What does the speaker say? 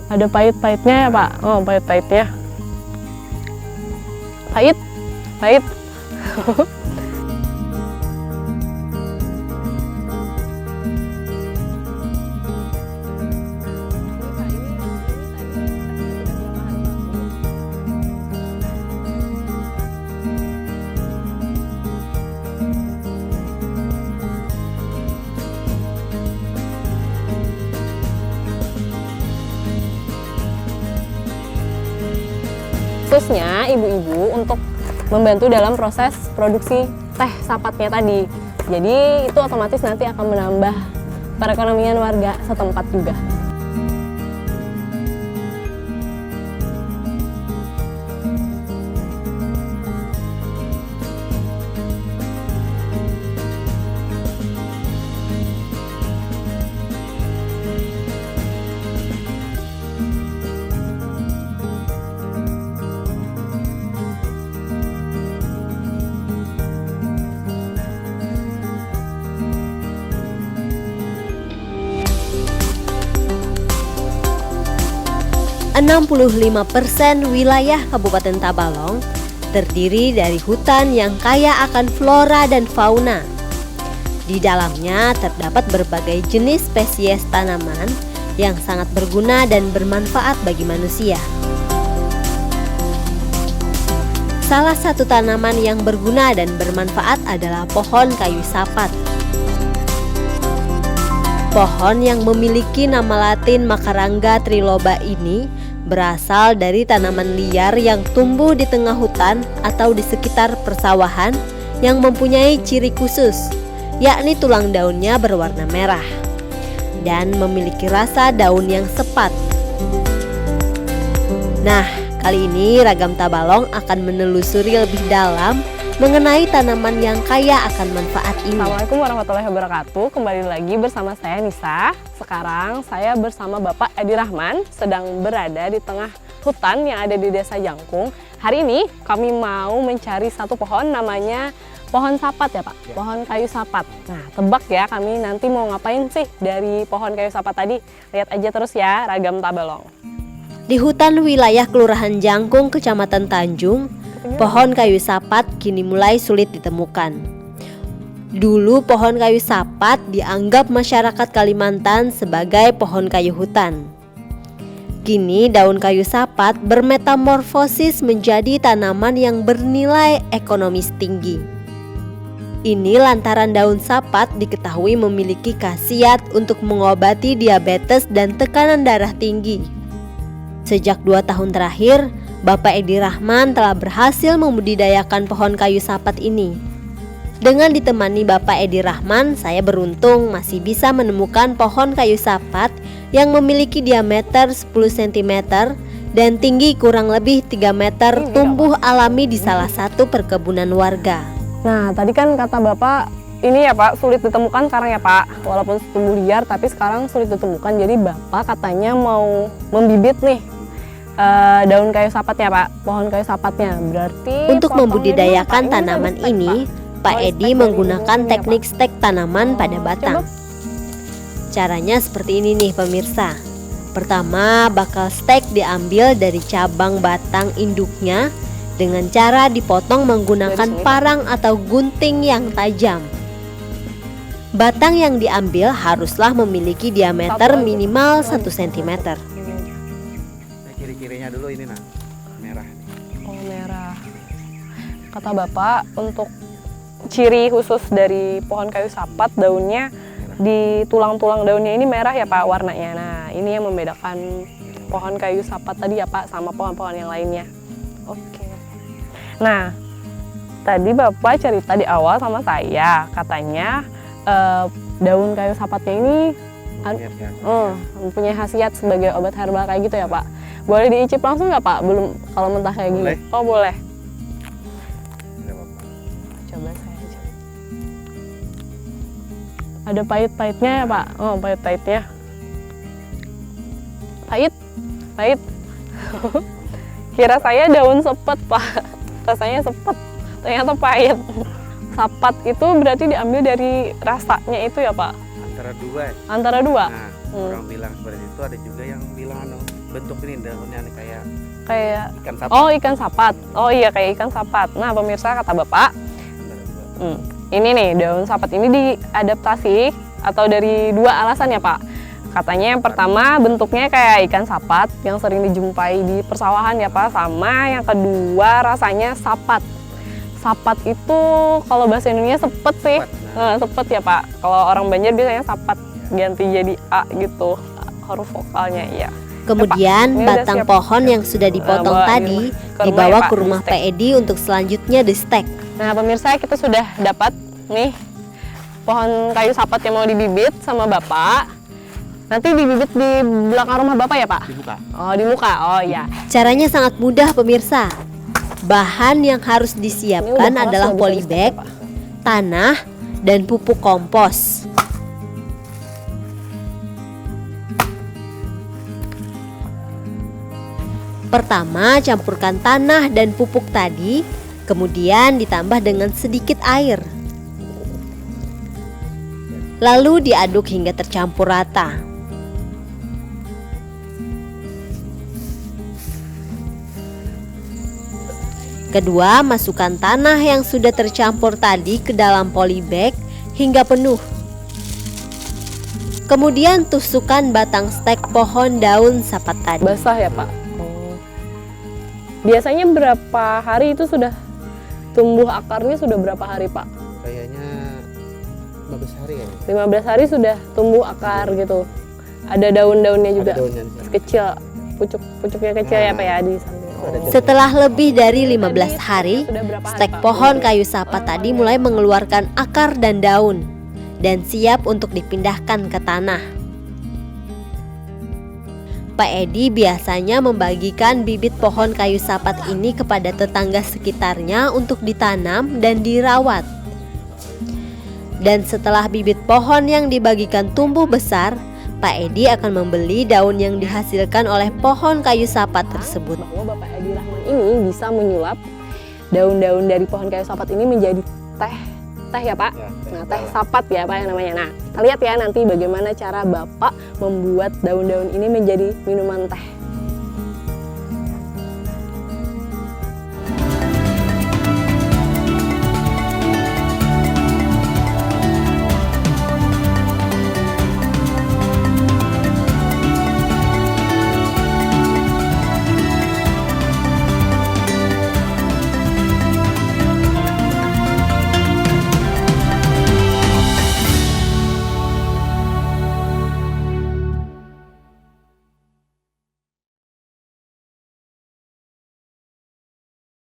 Ada pahit-pahitnya ya Pak? Oh, pahit-pahitnya. Pahit, pahit. Khususnya ibu-ibu untuk membantu dalam proses produksi teh sapatnya tadi. Jadi itu otomatis nanti akan menambah perekonomian warga setempat juga. Enam 65% wilayah Kabupaten Tabalong terdiri dari hutan yang kaya akan flora dan fauna. Di dalamnya terdapat berbagai jenis spesies tanaman yang sangat berguna dan bermanfaat bagi manusia. Salah satu tanaman yang berguna dan bermanfaat adalah pohon kayu sapat. Pohon yang memiliki nama Latin Macaranga triloba ini berasal dari tanaman liar yang tumbuh di tengah hutan atau di sekitar persawahan yang mempunyai ciri khusus, yakni tulang daunnya berwarna merah dan memiliki rasa daun yang sepat. Nah, kali ini Ragam Tabalong akan menelusuri lebih dalam mengenai tanaman yang kaya akan manfaat ini. Assalamualaikum warahmatullahi wabarakatuh. Kembali lagi bersama saya Nisa. Sekarang saya bersama Bapak Edi Rahman sedang berada di tengah hutan yang ada di Desa Jangkung. Hari ini kami mau mencari satu pohon namanya pohon sapat ya Pak? Ya. Pohon kayu sapat. Nah, tebak ya kami nanti mau ngapain sih dari pohon kayu sapat tadi? Lihat aja terus ya Ragam Tabalong. Di hutan wilayah Kelurahan Jangkung, Kecamatan Tanjung, pohon kayu sapat kini mulai sulit ditemukan. Dulu pohon kayu sapat dianggap masyarakat Kalimantan sebagai pohon kayu hutan. Kini daun kayu sapat bermetamorfosis menjadi tanaman yang bernilai ekonomis tinggi. Ini lantaran daun sapat diketahui memiliki khasiat untuk mengobati diabetes dan tekanan darah tinggi. Sejak 2 tahun terakhir, Bapak Edi Rahman telah berhasil membudidayakan pohon kayu sapat ini. Dengan ditemani Bapak Edi Rahman, saya beruntung masih bisa menemukan pohon kayu sapat yang memiliki diameter 10 cm dan tinggi kurang lebih 3 meter, tumbuh alami di salah satu perkebunan warga. Nah, tadi kan kata Bapak ini ya Pak sulit ditemukan sekarang ya Pak. Walaupun tumbuh liar tapi sekarang sulit ditemukan. Jadi Bapak katanya mau membibit nih daun kayu sapatnya Pak, pohon kayu sapatnya. Berarti untuk membudidayakan tanaman ini, Pak Edi menggunakan teknik stek tanaman pada batang. Caranya seperti ini nih pemirsa. Pertama, bakal stek diambil dari cabang batang induknya dengan cara dipotong menggunakan parang atau gunting yang tajam. Batang yang diambil haruslah memiliki diameter minimal 1 cm. Kiri-kirinya dulu ini merah. Oh, merah. Kata Bapak untuk ciri khusus dari pohon kayu sapat daunnya merah. Di tulang-tulang daunnya ini merah ya Pak warnanya. Nah, ini yang membedakan pohon kayu sapat tadi ya Pak sama pohon-pohon yang lainnya. Oke. Nah, tadi Bapak cerita di awal sama saya katanya daun kayu sapatnya ini mempunyai khasiat sebagai obat herbal kayak gitu ya Pak. Boleh diicip langsung nggak Pak? Belum, kalau mentah kayak gini. Oh boleh. Coba saya aja. Ada pahit-pahitnya ya Pak? Oh pahit-pahitnya. Pahit, pahit. Kira saya daun sepet Pak. Rasanya sepet, ternyata pahit. Sapat itu berarti diambil dari rasanya itu ya Pak? Antara dua. Antara dua? Nah, orang bilang seperti itu, ada juga yang bilang bentuk ini daunnya nih kayak Kayak ikan sapat. oh, ikan sapat. Oh iya, kayak ikan sapat. Nah, pemirsa, kata Bapak, ini nih daun sapat ini diadaptasi atau dari dua alasan ya, Pak. Katanya yang pertama bentuknya kayak ikan sapat yang sering dijumpai di persawahan ya, Pak. Sama yang kedua rasanya sapat. Sapat itu kalau bahasa Indonesia sepet sih. Sepet ya, Pak. Kalau orang Banjar biasanya sapat ganti jadi A gitu. Huruf vokalnya ya. Kemudian Ini udah batang siap. pohon yang sudah dipotong Bawa tadi ini ke rumah dibawa ya, Pak, ke rumah di-stek. Pak Edi untuk selanjutnya di-stek. Nah, pemirsa, kita sudah dapat nih pohon kayu sapat yang mau dibibit sama Bapak. Nanti dibibit di belakang rumah Bapak ya, Pak? Dibuka. Oh, di muka. Oh iya. Caranya sangat mudah pemirsa. Bahan yang harus Ini udah disiapkan keras, adalah nggak bisa di-stek polybag, ya, Pak? tanah, dan pupuk kompos. Pertama, campurkan tanah dan pupuk tadi, kemudian ditambah dengan sedikit air. Lalu diaduk hingga tercampur rata. Kedua, masukkan tanah yang sudah tercampur tadi ke dalam polybag hingga penuh. Kemudian tusukkan batang stek pohon daun sapat tadi. Basah ya, Pak? Biasanya berapa hari itu sudah tumbuh akarnya sudah berapa hari, Pak? Kayaknya 15 hari ya. 15 hari sudah tumbuh akar gitu. Ada daun-daunnya juga. Ada daunnya di sana. Kecil, pucuk-pucuknya kecil ya, Pak ya di samping. Setelah lebih dari 15 hari, Sudah berapa hari, stek Pak? pohon kayu sapat tadi mulai mengeluarkan akar dan daun dan siap untuk dipindahkan ke tanah. Pak Edi biasanya membagikan bibit pohon kayu sapat ini kepada tetangga sekitarnya untuk ditanam dan dirawat. Dan setelah bibit pohon yang dibagikan tumbuh besar, Pak Edi akan membeli daun yang dihasilkan oleh pohon kayu sapat tersebut. Bahwa Bapak Edi Rahman ini bisa menyulap daun-daun dari pohon kayu sapat ini menjadi teh ya, Pak? Ya, Nah, teh sapat ya, Pak, yang namanya. Nah, kita lihat ya nanti bagaimana cara Bapak membuat daun-daun ini menjadi minuman teh.